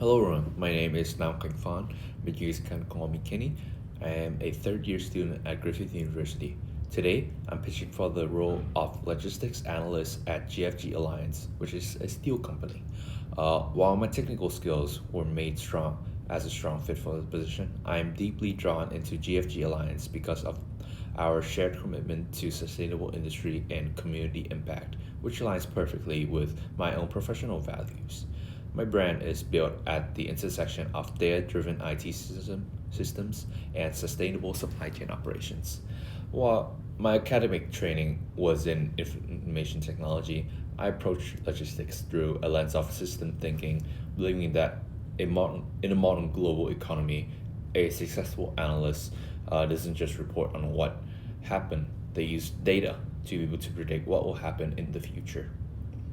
Hello everyone, my name is Nam Kang Fan, but you can call me Kenny. I am a third year student at Griffith University. Today, I'm pitching for the role of logistics analyst at GFG Alliance, which is a steel company. While my technical skills were made strong as a strong fit for the position, I am deeply drawn into GFG Alliance because of our shared commitment to sustainable industry and community impact, which aligns perfectly with my own professional values. My brand is built at the intersection of data driven systems and sustainable supply chain operations. While my academic training was in information technology, I approach logistics through a lens of system thinking, believing that in a modern global economy, a successful analyst doesn't just report on what happened, they use data to be able to predict what will happen in the future.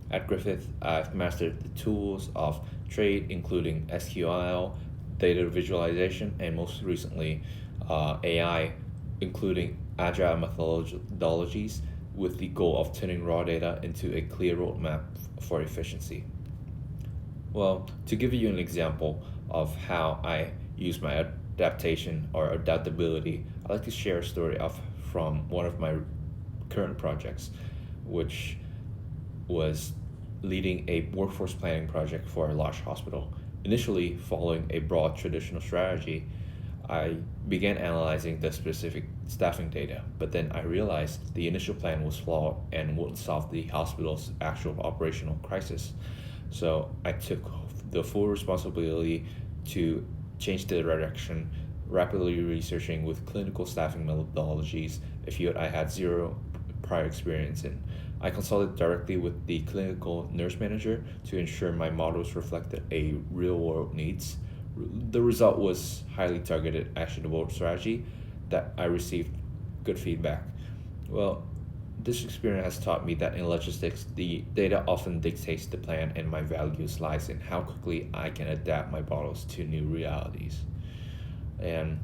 At Griffith, I've mastered the tools of trade, including SQL, data visualization, and most recently, AI, including agile methodologies, with the goal of turning raw data into a clear roadmap for efficiency. Well, to give you an example of how I use my adaptation or adaptability, I'd like to share a story of from one of my current projects, which was leading a workforce planning project for a large hospital. Initially, following a broad traditional strategy, I began analyzing the specific staffing data, but then I realized the initial plan was flawed and wouldn't solve the hospital's actual operational crisis. So I took the full responsibility to change the direction, rapidly researching with clinical staffing methodologies, a field I had zero prior experience in. I consulted directly with the clinical nurse manager to ensure my models reflected a real world needs. The result was highly targeted, actionable strategy that I received good feedback. Well, this experience has taught me that in logistics, the data often dictates the plan, and my values lies in how quickly I can adapt my models to new realities. And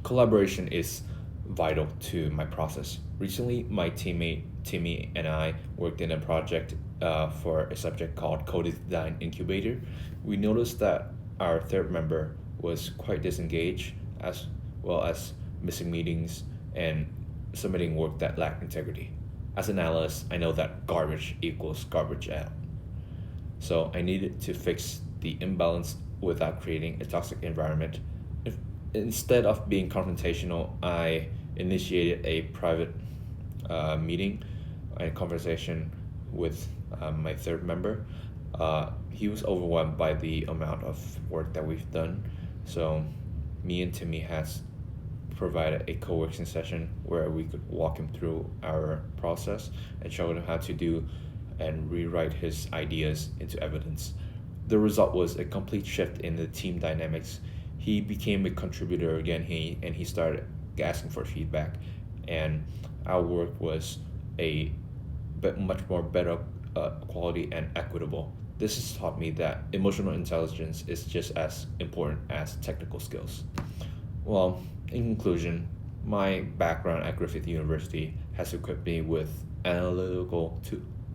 collaboration is vital to my process. Recently, my teammate Timmy and I worked in a project for a subject called Code Design Incubator. We noticed that our third member was quite disengaged, as well as missing meetings and submitting work that lacked integrity. As an analyst, I know that garbage equals garbage out. So I needed to fix the imbalance without creating a toxic environment. If, Instead of being confrontational, I initiated a private meeting and conversation with my third member. He was overwhelmed by the amount of work that we've done. So me and Timmy has provided a co-working session where we could walk him through our process and show him how to do and rewrite his ideas into evidence. The result was a complete shift in the team dynamics. He became a contributor again. He started asking for feedback, and our work was a bit much more better quality and equitable. This has taught me that emotional intelligence is just as important as technical skills. Well, in conclusion, my background at Griffith University has equipped me with a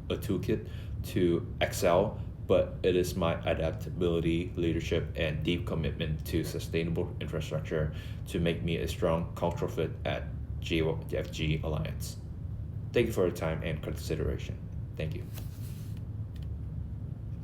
toolkit to excel, but it is my adaptability, leadership, and deep commitment to sustainable infrastructure to make me a strong cultural fit at GFG Alliance. Thank you for your time and consideration. Thank you.